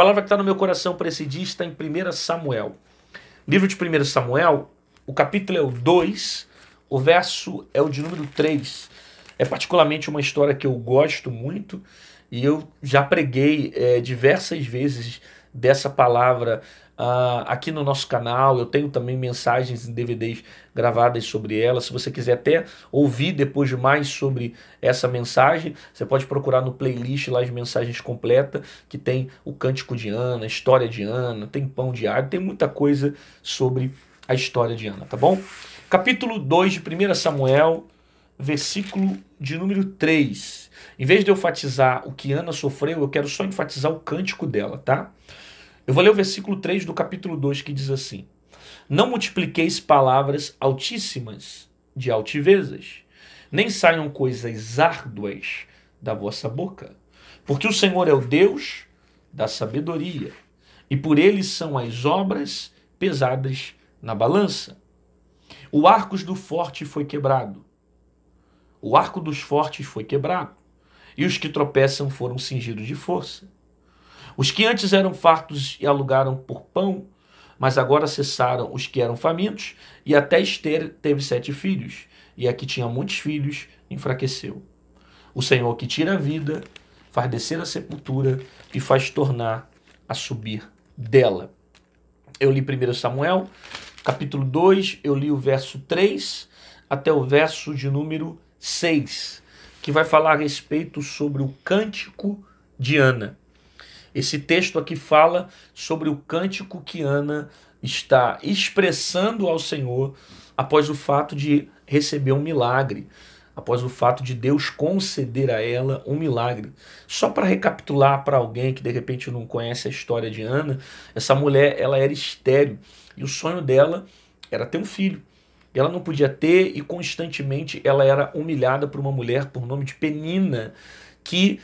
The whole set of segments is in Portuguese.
palavra que está no meu coração para esse dia está em 1 Samuel. Livro de 1 Samuel, o capítulo é o 2, o verso é o de número 3. É particularmente uma história que eu gosto muito e eu já preguei diversas vezes dessa palavra aqui no nosso canal. Eu tenho também mensagens em DVDs gravadas sobre ela. Se você quiser até ouvir depois mais sobre essa mensagem, você pode procurar no playlist lá as mensagens completas, que tem o Cântico de Ana, a história de Ana, tem Pão Diário, tem muita coisa sobre a história de Ana, tá bom? Capítulo 2 de 1 Samuel, versículo de número 3. Em vez de eu enfatizar o que Ana sofreu, eu quero só enfatizar o cântico dela, tá? Eu vou ler o versículo 3 do capítulo 2, que diz assim: Não multipliqueis palavras altíssimas de altivezas, nem saiam coisas árduas da vossa boca, porque o Senhor é o Deus da sabedoria, e por ele são as obras pesadas na balança. O arco do forte foi quebrado. O arco dos fortes foi quebrado, e os que tropeçam foram cingidos de força. Os que antes eram fartos e alugaram por pão, mas agora cessaram os que eram famintos, e até Ester teve 7 filhos, e a que tinha muitos filhos enfraqueceu. O Senhor que tira a vida, faz descer a sepultura e faz tornar a subir dela. Eu li 1 Samuel, capítulo 2, eu li o verso 3 até o verso de número 6, que vai falar a respeito sobre o cântico de Ana. Esse texto aqui fala sobre o cântico que Ana está expressando ao Senhor após o fato de receber um milagre, após o fato de Deus conceder a ela um milagre. Só para recapitular para alguém que de repente não conhece a história de Ana, essa mulher ela era estéril e o sonho dela era ter um filho. Ela não podia ter e constantemente ela era humilhada por uma mulher por nome de Penina, que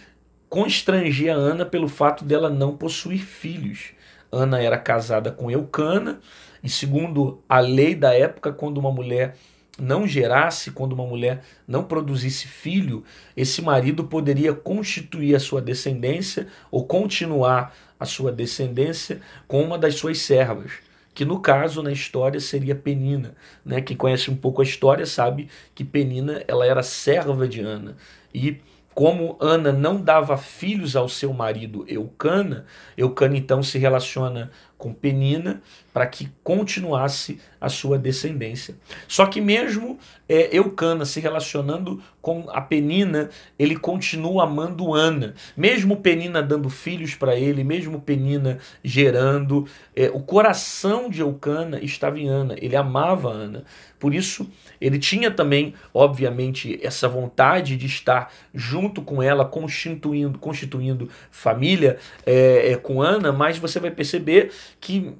constrangia a Ana pelo fato dela não possuir filhos. Ana era casada com Eucana, e segundo a lei da época, quando uma mulher não gerasse, quando uma mulher não produzisse filho, esse marido poderia constituir a sua descendência ou continuar a sua descendência com uma das suas servas, que no caso, na história, seria Penina. Né? Quem conhece um pouco a história sabe que Penina ela era serva de Ana, e como Ana não dava filhos ao seu marido Eucana, Eucana então se relaciona com Penina para que continuasse a sua descendência. Só que mesmo Eucana se relacionando com a Penina, ele continua amando Ana. Mesmo Penina dando filhos para ele, mesmo Penina gerando, o coração de Eucana estava em Ana, ele amava Ana. Por isso, ele tinha também, obviamente, essa vontade de estar junto com ela, constituindo família com Ana, mas você vai perceber que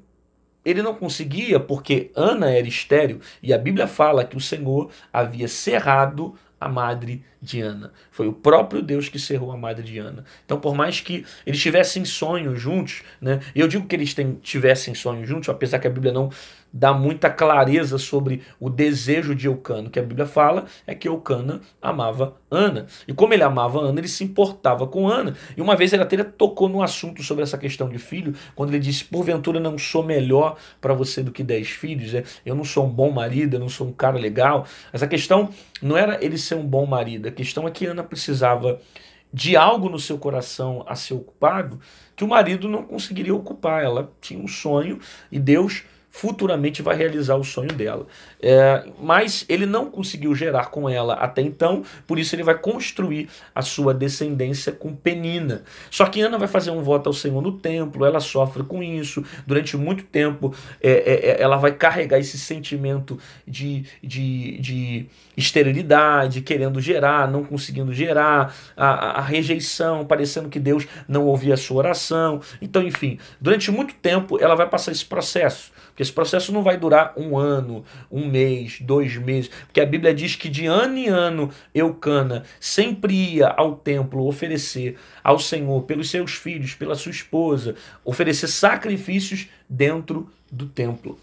ele não conseguia porque Ana era estéril e a Bíblia fala que o Senhor havia cerrado a madre de Ana. Foi o próprio Deus que cerrou a madre de Ana. Então, por mais que eles tivessem sonhos juntos, né? Eu digo que eles tivessem sonhos juntos, apesar que a Bíblia não dá muita clareza sobre o desejo de Eucana. O que a Bíblia fala é que Eucana amava Ana. E como ele amava Ana, ele se importava com Ana. E uma vez ele até tocou no assunto sobre essa questão de filho, quando ele disse: porventura não sou melhor para você do que 10 filhos? Eu não sou um bom marido, eu não sou um cara legal. Essa questão não era ele ser um bom marido. A questão é que Ana precisava de algo no seu coração a ser ocupado que o marido não conseguiria ocupar. Ela tinha um sonho e Deus futuramente vai realizar o sonho dela. Mas ele não conseguiu gerar com ela até então, por isso ele vai construir a sua descendência com Penina. Só que Ana vai fazer um voto ao Senhor no templo, ela sofre com isso, durante muito tempo ela vai carregar esse sentimento de esterilidade, querendo gerar, não conseguindo gerar, a rejeição, parecendo que Deus não ouvia a sua oração. Então, enfim, durante muito tempo ela vai passar esse processo. Porque esse processo não vai durar 1 ano, 1 mês, 2 meses. Porque a Bíblia diz que de ano em ano Eucana sempre ia ao templo oferecer ao Senhor, pelos seus filhos, pela sua esposa, oferecer sacrifícios dentro do templo.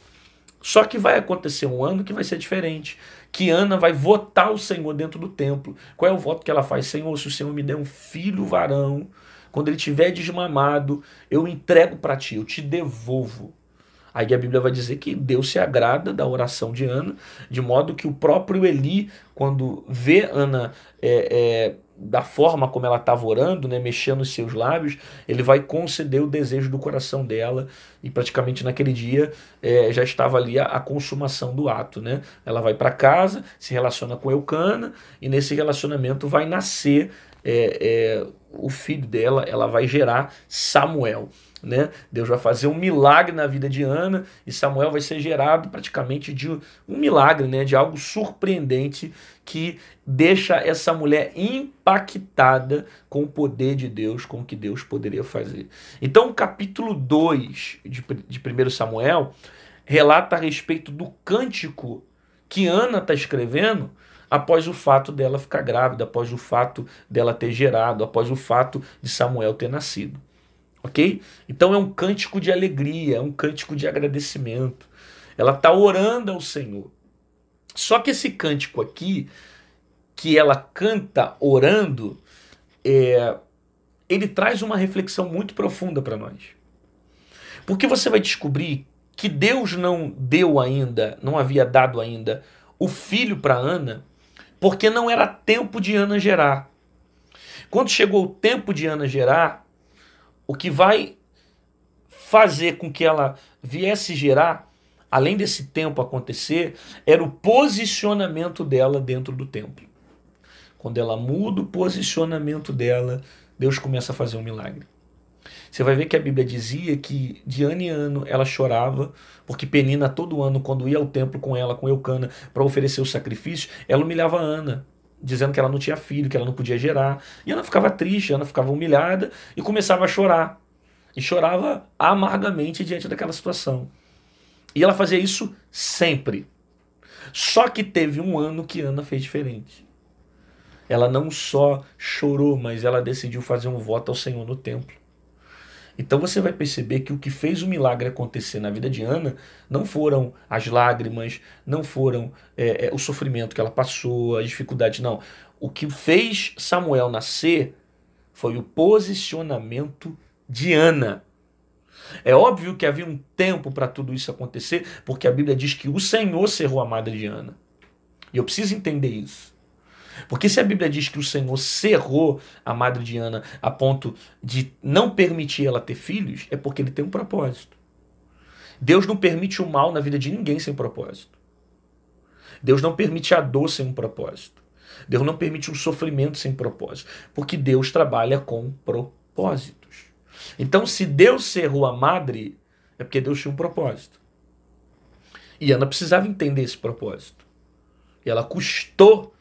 Só que vai acontecer um ano que vai ser diferente. Que Ana vai votar ao Senhor dentro do templo. Qual é o voto que ela faz? Senhor, se o Senhor me der um filho varão, quando ele estiver desmamado, eu entrego para ti, eu te devolvo. Aí a Bíblia vai dizer que Deus se agrada da oração de Ana, de modo que o próprio Eli, quando vê Ana da forma como ela estava orando, né, mexendo os seus lábios, ele vai conceder o desejo do coração dela, e praticamente naquele dia já estava ali a consumação do ato. Né? Ela vai para casa, se relaciona com Eucana, e nesse relacionamento vai nascer o filho dela, ela vai gerar Samuel. Né? Deus vai fazer um milagre na vida de Ana, e Samuel vai ser gerado praticamente de um milagre, né? De algo surpreendente que deixa essa mulher impactada com o poder de Deus, com o que Deus poderia fazer. Então o capítulo 2 de 1 Samuel relata a respeito do cântico que Ana está escrevendo após o fato dela ficar grávida, após o fato dela ter gerado, após o fato de Samuel ter nascido. Ok? Então é um cântico de alegria, é um cântico de agradecimento. Ela está orando ao Senhor. Só que esse cântico aqui, que ela canta orando, ele traz uma reflexão muito profunda para nós. Porque você vai descobrir que Deus não deu ainda, não havia dado ainda o filho para Ana, porque não era tempo de Ana gerar. Quando chegou o tempo de Ana gerar, o que vai fazer com que ela viesse gerar, além desse tempo acontecer, era o posicionamento dela dentro do templo. Quando ela muda o posicionamento dela, Deus começa a fazer um milagre. Você vai ver que a Bíblia dizia que de ano em ano ela chorava, porque Penina todo ano, quando ia ao templo com ela, com Eucana, para oferecer o sacrifício, ela humilhava Ana, dizendo que ela não tinha filho, que ela não podia gerar. E Ana ficava triste, Ana ficava humilhada e começava a chorar. E chorava amargamente diante daquela situação. E ela fazia isso sempre. Só que teve um ano que Ana fez diferente. Ela não só chorou, mas ela decidiu fazer um voto ao Senhor no templo. Então você vai perceber que o que fez o milagre acontecer na vida de Ana não foram as lágrimas, não foram o sofrimento que ela passou, as dificuldades, não. O que fez Samuel nascer foi o posicionamento de Ana. É óbvio que havia um tempo para tudo isso acontecer, porque a Bíblia diz que o Senhor cerrou a madre de Ana. E eu preciso entender isso. Porque se a Bíblia diz que o Senhor cerrou a madre de Ana a ponto de não permitir ela ter filhos, é porque ele tem um propósito. Deus não permite o mal na vida de ninguém sem propósito. Deus não permite a dor sem um propósito. Deus não permite um sofrimento sem propósito. Porque Deus trabalha com propósitos. Então, se Deus cerrou a madre, é porque Deus tinha um propósito. E Ana precisava entender esse propósito. E ela custou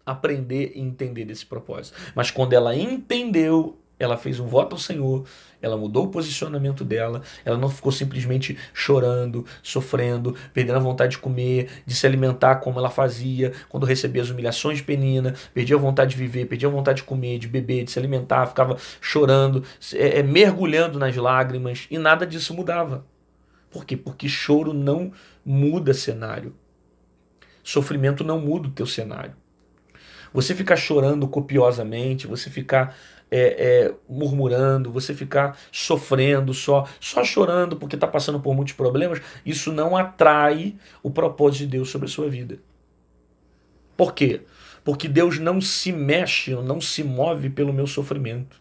aprender e entender desse propósito. Mas quando ela entendeu, ela fez um voto ao Senhor, ela mudou o posicionamento dela, ela não ficou simplesmente chorando, sofrendo, perdendo a vontade de comer, de se alimentar como ela fazia, quando recebia as humilhações de Penina, perdia a vontade de viver, perdia a vontade de comer, de beber, de se alimentar, ficava chorando, mergulhando nas lágrimas, e nada disso mudava. Por quê? Porque choro não muda cenário. Sofrimento não muda o teu cenário. Você ficar chorando copiosamente, você ficar murmurando, você ficar sofrendo, só chorando porque está passando por muitos problemas, isso não atrai o propósito de Deus sobre a sua vida. Por quê? Porque Deus não se mexe, não se move pelo meu sofrimento.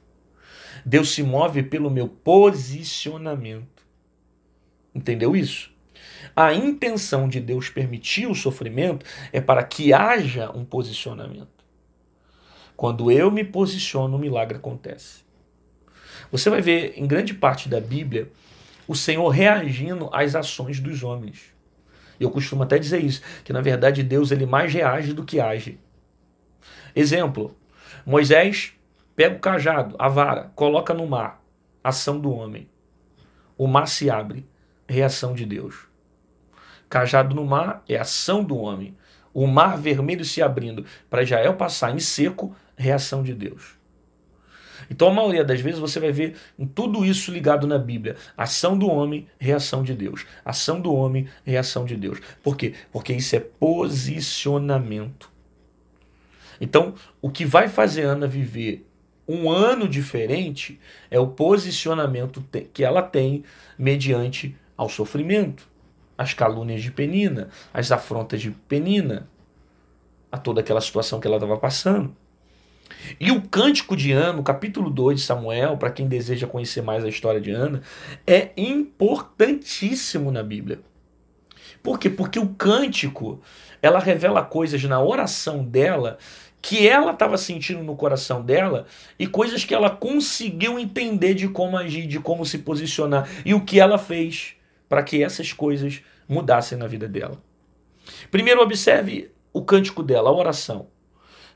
Deus se move pelo meu posicionamento. Entendeu isso? A intenção de Deus permitir o sofrimento é para que haja um posicionamento. Quando eu me posiciono, o milagre acontece. Você vai ver em grande parte da Bíblia o Senhor reagindo às ações dos homens. E eu costumo até dizer isso, que na verdade Deus ele mais reage do que age. Exemplo, Moisés pega o cajado, a vara, coloca no mar, ação do homem. O mar se abre, reação de Deus. Cajado no mar é ação do homem. O mar vermelho se abrindo para Israel passar em seco, reação de Deus. Então a maioria das vezes você vai ver tudo isso ligado na Bíblia. Ação do homem, reação de Deus. Ação do homem, reação de Deus. Por quê? Porque isso é posicionamento. Então o que vai fazer Ana viver Um ano diferente é o posicionamento que ela tem mediante ao sofrimento, as calúnias de Penina, as afrontas de Penina, a toda aquela situação que ela estava passando. E o Cântico de Ana, o capítulo 2 de Samuel, para quem deseja conhecer mais a história de Ana, é importantíssimo na Bíblia. Por quê? Porque o cântico, ela revela coisas na oração dela que ela estava sentindo no coração dela e coisas que ela conseguiu entender de como agir, de como se posicionar e o que ela fez para que essas coisas mudassem na vida dela. Primeiro, observe o cântico dela, a oração.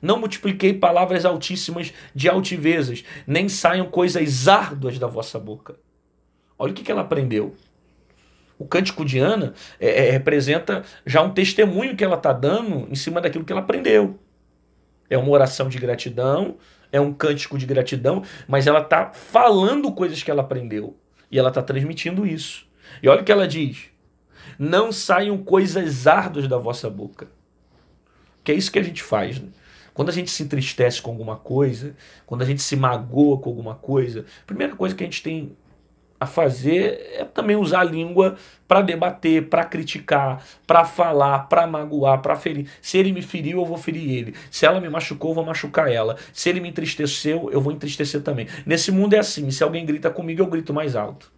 Não multipliquei palavras altíssimas de altivezas, nem saiam coisas árduas da vossa boca. Olha o que ela aprendeu. O cântico de Ana representa já um testemunho que ela está dando em cima daquilo que ela aprendeu. É uma oração de gratidão, é um cântico de gratidão, mas ela está falando coisas que ela aprendeu. E ela está transmitindo isso. E olha o que ela diz. Não saiam coisas árduas da vossa boca. Que é isso que a gente faz, né? Quando a gente se entristece com alguma coisa, quando a gente se magoa com alguma coisa, a primeira coisa que a gente tem a fazer é também usar a língua para debater, para criticar, para falar, para magoar, para ferir. Se ele me feriu, eu vou ferir ele. Se ela me machucou, eu vou machucar ela. Se ele me entristeceu, eu vou entristecer também. Nesse mundo é assim, se alguém grita comigo, eu grito mais alto.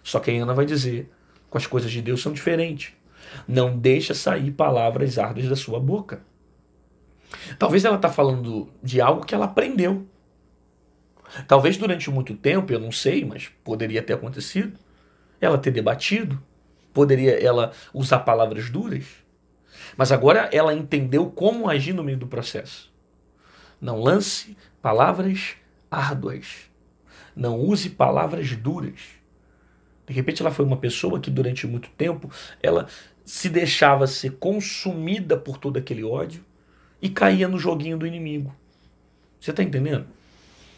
Só que a Ana vai dizer, com as coisas de Deus são diferentes. Não deixa sair palavras árduas da sua boca. Talvez ela está falando de algo que ela aprendeu. Talvez durante muito tempo, eu não sei, mas poderia ter acontecido, ela ter debatido, poderia ela usar palavras duras, mas agora ela entendeu como agir no meio do processo. Não lance palavras árduas, não use palavras duras. De repente ela foi uma pessoa que durante muito tempo ela se deixava ser consumida por todo aquele ódio e caía no joguinho do inimigo. Você está entendendo?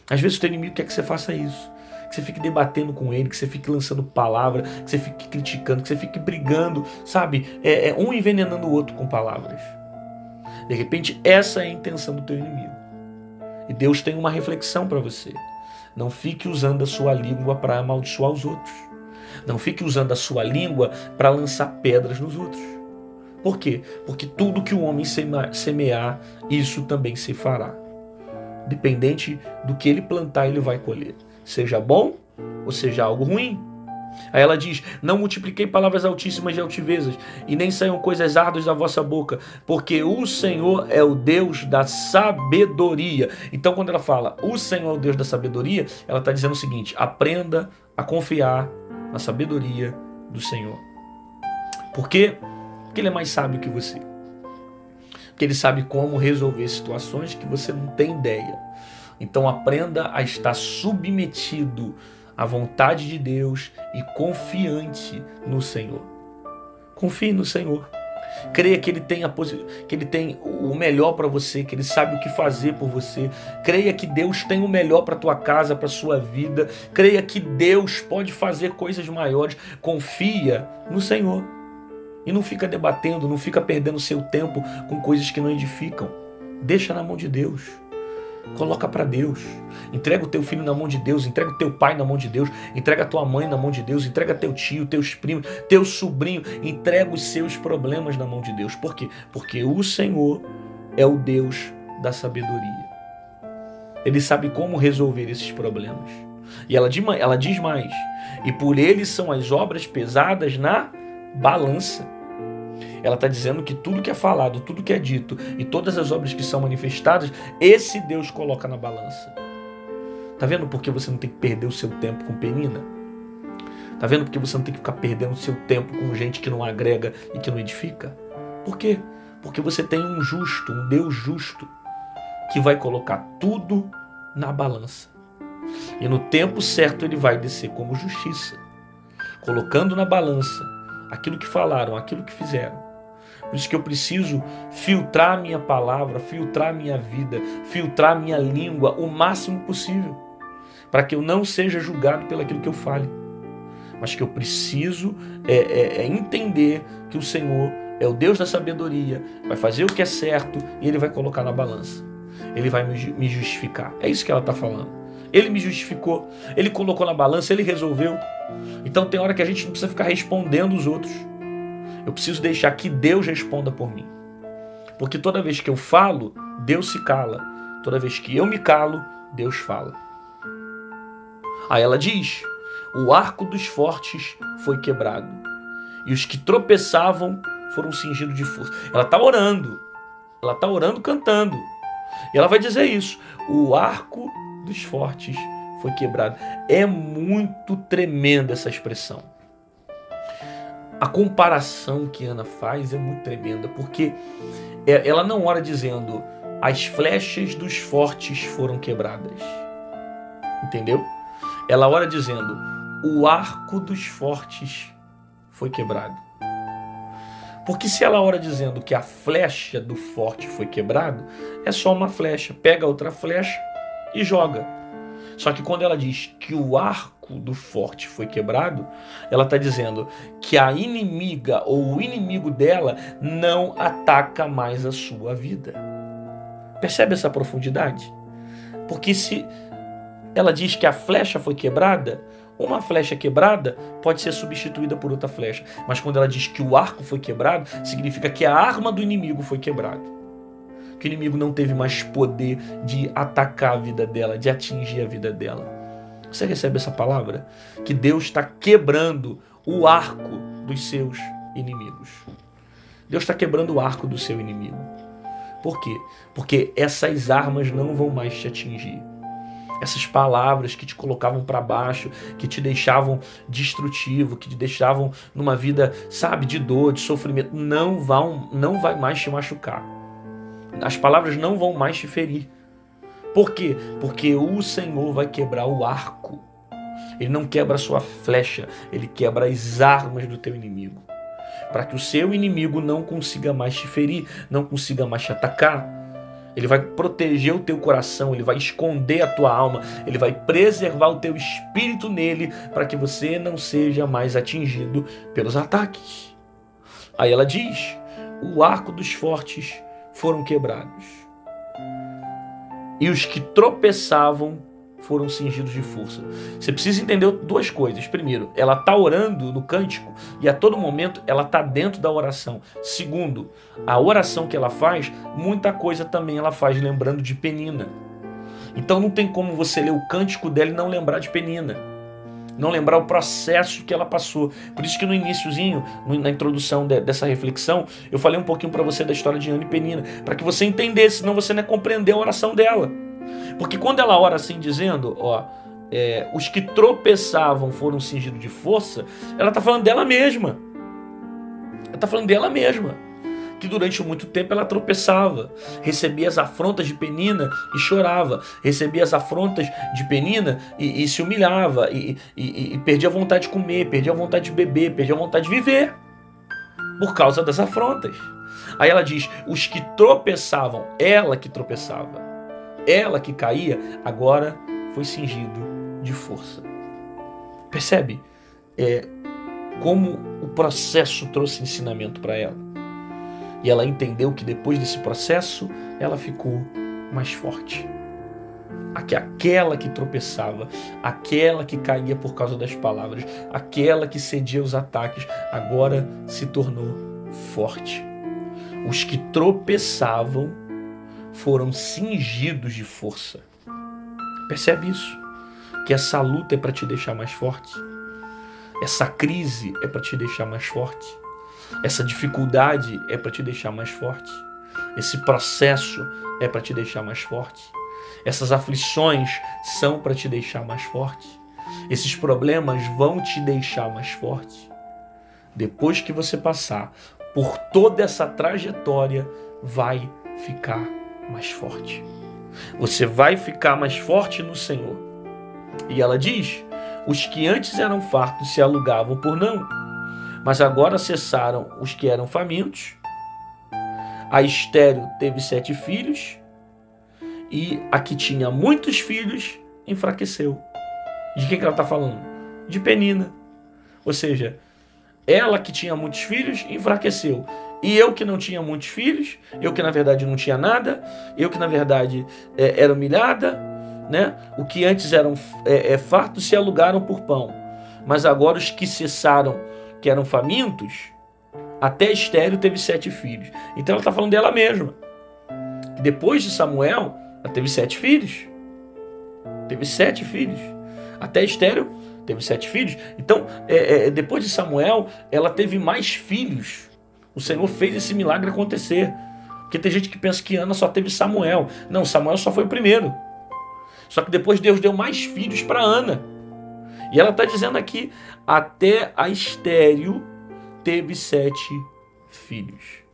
Às vezes o teu inimigo quer que você faça isso, que você fique debatendo com ele, que você fique lançando palavra, que você fique criticando, que você fique brigando, sabe? Um envenenando o outro com palavras. De repente, essa é a intenção do teu inimigo. E Deus tem uma reflexão para você. Não fique usando a sua língua para amaldiçoar os outros. Não fique usando a sua língua para lançar pedras nos outros. Por quê? Porque tudo que o homem semear, isso também se fará. Dependente do que ele plantar, ele vai colher. Seja bom ou seja algo ruim. Aí ela diz, não multipliquei palavras altíssimas de altivezas, e nem saiam coisas árduas da vossa boca, porque o Senhor é o Deus da sabedoria. Então quando ela fala, o Senhor é o Deus da sabedoria, ela está dizendo o seguinte, aprenda a confiar na sabedoria do Senhor. Por quê? Porque ele é mais sábio que você. Porque ele sabe como resolver situações que você não tem ideia. Então aprenda a estar submetido à vontade de Deus e confiante no Senhor. Confie no Senhor. Creia que Ele tem o melhor para você, que Ele sabe o que fazer por você. Creia que Deus tem o melhor para a tua casa, para a sua vida. Creia que Deus pode fazer coisas maiores. Confia no Senhor. E não fica debatendo, não fica perdendo seu tempo com coisas que não edificam. Deixa na mão de Deus. Coloca para Deus. Entrega o teu filho na mão de Deus. Entrega o teu pai na mão de Deus. Entrega a tua mãe na mão de Deus. Entrega teu tio, teus primos, teu sobrinho. Entrega os seus problemas na mão de Deus. Por quê? Porque o Senhor é o Deus da sabedoria. Ele sabe como resolver esses problemas. E ela diz mais. E por ele são as obras pesadas na balança. Ela está dizendo que tudo que é falado, tudo que é dito e todas as obras que são manifestadas, esse Deus coloca na balança. Tá vendo por que você não tem que perder o seu tempo com Penina? Tá vendo por que você não tem que ficar perdendo o seu tempo com gente que não agrega e que não edifica? Por quê? Porque você tem um justo, um Deus justo, que vai colocar tudo na balança. E no tempo certo ele vai descer como justiça, colocando na balança aquilo que falaram, aquilo que fizeram. Por isso que eu preciso filtrar minha palavra, filtrar minha vida, filtrar minha língua o máximo possível, para que eu não seja julgado pelo aquilo que eu fale, mas que eu preciso entender que o Senhor é o Deus da sabedoria, vai fazer o que é certo e Ele vai colocar na balança. Ele vai me justificar. É isso que ela está falando. Ele me justificou, ele colocou na balança, ele resolveu. Então tem hora que a gente não precisa ficar respondendo os outros. Eu preciso deixar que Deus responda por mim. Porque toda vez que eu falo, Deus se cala. Toda vez que eu me calo, Deus fala. Aí ela diz: o arco dos fortes foi quebrado, e os que tropeçavam foram cingidos de força. Ela está orando, cantando. E ela vai dizer isso: o arco dos fortes foi quebrado. É muito tremenda essa expressão. A comparação que Ana faz é muito tremenda, porque ela não ora dizendo: as flechas dos fortes foram quebradas. Entendeu? Ela ora dizendo: o arco dos fortes foi quebrado. Porque se ela ora dizendo que a flecha do forte foi quebrado, é só uma flecha. Pega outra flecha e joga. Só que quando ela diz que o arco do forte foi quebrado, ela está dizendo que a inimiga ou o inimigo dela não ataca mais a sua vida. Percebe essa profundidade? Porque se ela diz que a flecha foi quebrada, uma flecha quebrada pode ser substituída por outra flecha. Mas quando ela diz que o arco foi quebrado, significa que a arma do inimigo foi quebrada. Que o inimigo não teve mais poder de atacar a vida dela, de atingir a vida dela. Você recebe essa palavra? Que Deus está quebrando o arco dos seus inimigos. Deus está quebrando o arco do seu inimigo. Por quê? Porque essas armas não vão mais te atingir. Essas palavras que te colocavam para baixo, que te deixavam destrutivo, que te deixavam numa vida, sabe, de dor, de sofrimento, não vai mais te machucar. As palavras não vão mais te ferir. Por quê? Porque o Senhor vai quebrar o arco. Ele não quebra a sua flecha, ele quebra as armas do teu inimigo. Para que o seu inimigo não consiga mais te ferir, não consiga mais te atacar. Ele vai proteger o teu coração, ele vai esconder a tua alma, ele vai preservar o teu espírito nele, para que você não seja mais atingido pelos ataques. Aí ela diz: o arco dos fortes foram quebrados, e os que tropeçavam foram cingidos de força. Você precisa entender duas coisas. Primeiro, ela está orando no cântico e a todo momento ela está dentro da oração. Segundo, a oração que ela faz, muita coisa também ela faz lembrando de Penina. Então não tem como você ler o cântico dela e não lembrar de Penina, não lembrar o processo que ela passou. Por isso que no iniciozinho, na introdução dessa reflexão, eu falei um pouquinho para você da história de Ana e Penina, para que você entendesse, senão você não ia compreender a oração dela. Porque quando ela ora assim dizendo, os que tropeçavam foram cingidos de força, ela está falando dela mesma. Ela está falando dela mesma. Que durante muito tempo ela tropeçava, recebia as afrontas de Penina e chorava, recebia as afrontas de Penina e se humilhava, e perdia a vontade de comer, perdia a vontade de beber, perdia a vontade de viver, por causa das afrontas. Aí ela diz, os que tropeçavam, ela que tropeçava, ela que caía, agora foi cingido de força. Percebe? Como o processo trouxe ensinamento para ela. E ela entendeu que depois desse processo, ela ficou mais forte. Aquela que tropeçava, aquela que caía por causa das palavras, aquela que cedia aos ataques, agora se tornou forte. Os que tropeçavam foram cingidos de força. Percebe isso? Que essa luta é para te deixar mais forte. Essa crise é para te deixar mais forte. Essa dificuldade é para te deixar mais forte. Esse processo é para te deixar mais forte. Essas aflições são para te deixar mais forte. Esses problemas vão te deixar mais forte. Depois que você passar por toda essa trajetória, vai ficar mais forte. Você vai ficar mais forte no Senhor. E ela diz, os que antes eram fartos se alugavam por não, mas agora cessaram os que eram famintos. A estéril teve 7 filhos, e a que tinha muitos filhos enfraqueceu. De quem que ela está falando? De Penina. Ou seja, ela que tinha muitos filhos enfraqueceu. E eu que não tinha muitos filhos, eu que na verdade não tinha nada, eu que na verdade era humilhada, né? O que antes eram fartos se alugaram por pão. Mas agora os que cessaram, que eram famintos, até Estéreo teve 7 filhos. Então ela está falando dela mesma. Depois de Samuel, ela teve 7 filhos. Teve 7 filhos. Até Estéreo teve 7 filhos. Então, depois de Samuel, ela teve mais filhos. O Senhor fez esse milagre acontecer. Porque tem gente que pensa que Ana só teve Samuel. Não, Samuel só foi o primeiro. Só que depois Deus deu mais filhos para Ana. E ela está dizendo aqui, até a Estéreo teve 7 filhos.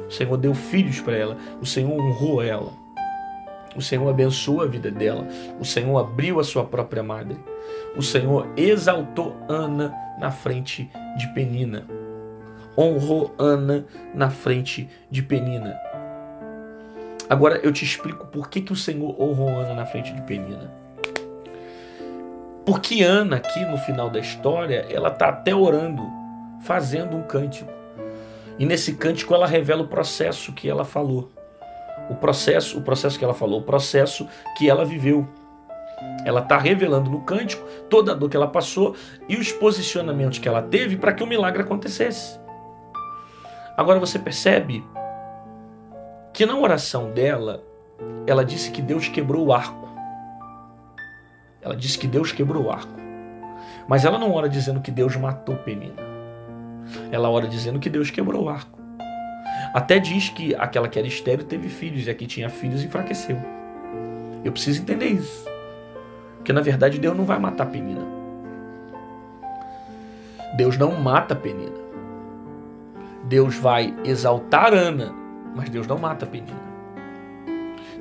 O Senhor deu filhos para ela. O Senhor honrou ela. O Senhor abençoou a vida dela. O Senhor abriu a sua própria madre. O Senhor exaltou Ana na frente de Penina. Honrou Ana na frente de Penina. Agora eu te explico por que o Senhor honrou Ana na frente de Penina. Porque Ana, aqui no final da história, ela está até orando, fazendo um cântico. E nesse cântico ela revela o processo que ela falou. O processo que ela falou, o processo que ela viveu. Ela está revelando no cântico toda a dor que ela passou e os posicionamentos que ela teve para que o milagre acontecesse. Agora você percebe que na oração dela, ela disse que Deus quebrou o arco. Ela disse que Deus quebrou o arco. Mas ela não ora dizendo que Deus matou Penina. Ela ora dizendo que Deus quebrou o arco. Até diz que aquela que era estéril teve filhos e a que tinha filhos enfraqueceu. Eu preciso entender isso. Porque na verdade Deus não vai matar Penina. Deus não mata Penina. Deus vai exaltar Ana, mas Deus não mata Penina.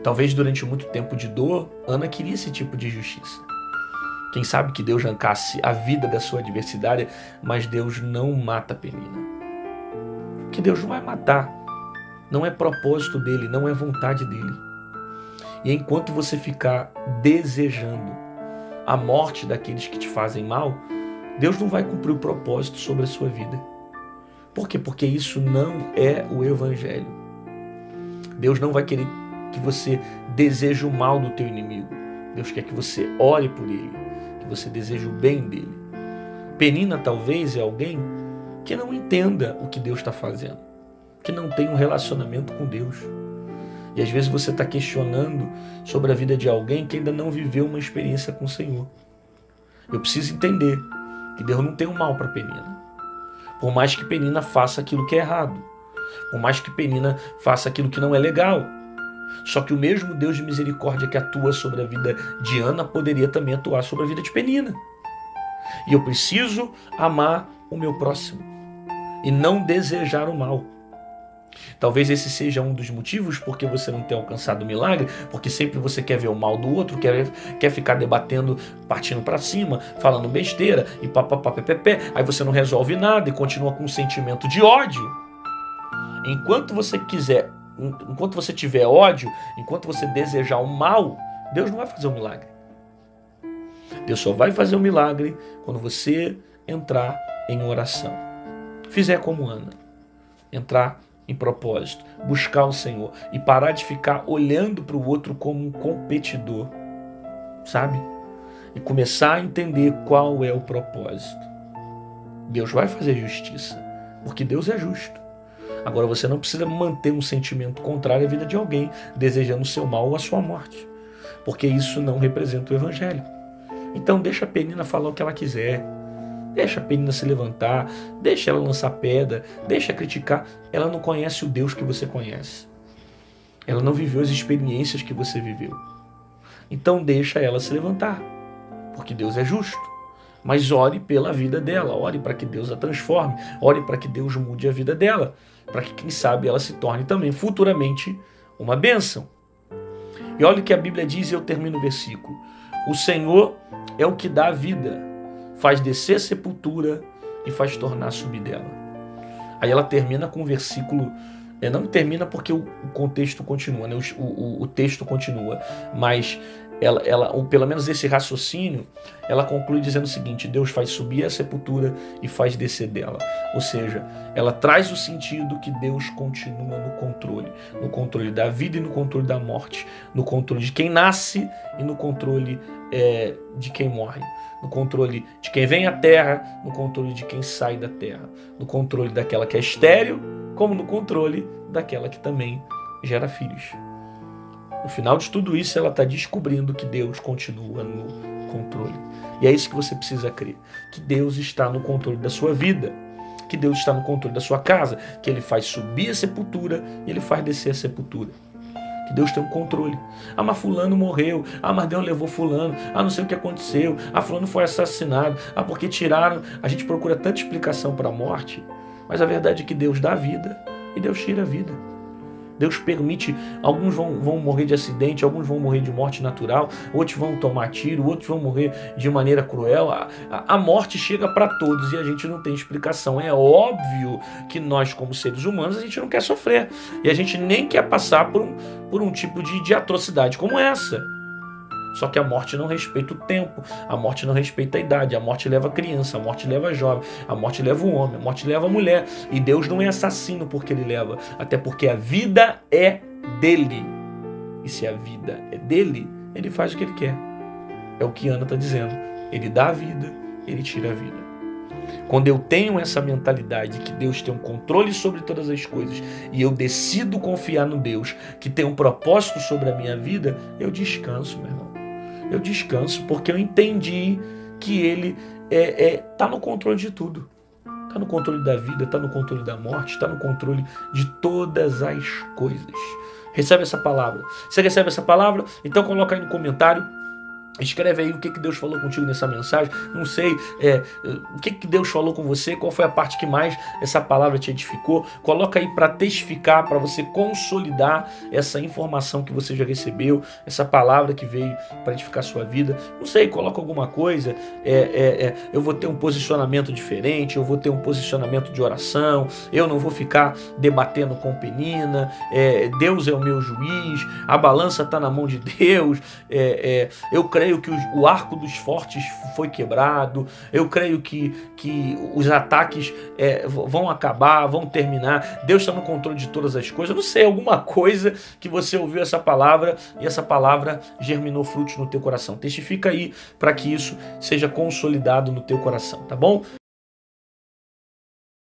Talvez durante muito tempo de dor, Ana queria esse tipo de justiça. Quem sabe que Deus arrancasse a vida da sua adversária, mas Deus não mata Penina. Que Deus não vai matar. Não é propósito dele, não é vontade dele. E enquanto você ficar desejando a morte daqueles que te fazem mal, Deus não vai cumprir o propósito sobre a sua vida. Por quê? Porque isso não é o Evangelho. Deus não vai querer que você deseje o mal do teu inimigo. Deus quer que você ore por ele, que você deseje o bem dele. Penina talvez é alguém que não entenda o que Deus está fazendo, que não tem um relacionamento com Deus. E às vezes você está questionando sobre a vida de alguém que ainda não viveu uma experiência com o Senhor. Eu preciso entender que Deus não tem um mal para Penina. Por mais que Penina faça aquilo que é errado, por mais que Penina faça aquilo que não é legal, só que o mesmo Deus de misericórdia que atua sobre a vida de Ana poderia também atuar sobre a vida de Penina. E eu preciso amar o meu próximo e não desejar o mal. Talvez esse seja um dos motivos porque você não tem alcançado o milagre, porque sempre você quer ver o mal do outro, quer ficar debatendo, partindo para cima, falando besteira e papapá, aí você não resolve nada e continua com um sentimento de ódio. Enquanto você tiver ódio, enquanto você desejar o mal, Deus não vai fazer o milagre. Deus só vai fazer o milagre quando você entrar em oração. Fizer como Ana, entrar em propósito, buscar o Senhor e parar de ficar olhando para o outro como um competidor, sabe? E começar a entender qual é o propósito. Deus vai fazer justiça, porque Deus é justo. Agora você não precisa manter um sentimento contrário à vida de alguém, desejando o seu mal ou a sua morte, porque isso não representa o Evangelho. Então deixa a Penina falar o que ela quiser, deixa a Penina se levantar, deixa ela lançar pedra, deixa criticar. Ela não conhece o Deus que você conhece. Ela não viveu as experiências que você viveu. Então deixa ela se levantar, porque Deus é justo. Mas ore pela vida dela, ore para que Deus a transforme, ore para que Deus mude a vida dela, para que, quem sabe, ela se torne também futuramente uma bênção. E olha o que a Bíblia diz, e eu termino o versículo. O Senhor é o que dá a vida, faz descer a sepultura e faz tornar subir dela. Aí ela termina com o versículo, não termina porque o contexto continua, né? O texto continua, mas ou pelo menos esse raciocínio, ela conclui dizendo o seguinte: Deus faz subir a sepultura e faz descer dela. Ou seja, ela traz o sentido que Deus continua no controle da vida e no controle da morte, no controle de quem nasce e no controle de quem morre, no controle de quem vem à terra, no controle de quem sai da terra, no controle daquela que é estéril, como no controle daquela que também gera filhos. No final de tudo isso, ela está descobrindo que Deus continua no controle. E é isso que você precisa crer, que Deus está no controle da sua vida, que Deus está no controle da sua casa, que Ele faz subir a sepultura e Ele faz descer a sepultura. Que Deus tem um controle. Ah, mas fulano morreu. Ah, mas Deus levou fulano. Ah, não sei o que aconteceu. Ah, fulano foi assassinado. Ah, porque tiraram. A gente procura tanta explicação para a morte, mas a verdade é que Deus dá vida e Deus tira a vida. Deus permite, alguns vão morrer de acidente, alguns vão morrer de morte natural, outros vão tomar tiro, outros vão morrer de maneira cruel. A morte chega para todos e a gente não tem explicação. É óbvio que nós, como seres humanos, a gente não quer sofrer. E a gente nem quer passar por um tipo de atrocidade como essa. Só que a morte não respeita o tempo, a morte não respeita a idade, a morte leva a criança, a morte leva a jovem, a morte leva o homem, a morte leva a mulher. E Deus não é assassino porque Ele leva, até porque a vida é dele. E se a vida é dele, Ele faz o que Ele quer. É o que Ana está dizendo. Ele dá a vida, Ele tira a vida. Quando eu tenho essa mentalidade que Deus tem um controle sobre todas as coisas e eu decido confiar no Deus que tem um propósito sobre a minha vida, eu descanso, meu irmão. Eu descanso porque eu entendi que Ele está no controle de tudo. Está no controle da vida, está no controle da morte, está no controle de todas as coisas. Recebe essa palavra. Você recebe essa palavra? Então coloca aí no comentário. Escreve aí o que Deus falou contigo nessa mensagem. Não sei o que Deus falou com você, qual foi a parte que mais essa palavra te edificou. Coloca aí para testificar, para você consolidar essa informação que você já recebeu, essa palavra que veio para edificar a sua vida. Não sei, coloca alguma coisa. Eu vou ter um posicionamento diferente, eu vou ter um posicionamento de oração, eu não vou ficar debatendo com Penina. Deus é o meu juiz, a balança está na mão de Deus. Eu creio que o arco dos fortes foi quebrado, eu creio que os ataques vão acabar, vão terminar, Deus está no controle de todas as coisas. Eu não sei, alguma coisa que você ouviu essa palavra e essa palavra germinou frutos no teu coração. Testifica aí para que isso seja consolidado no teu coração, tá bom?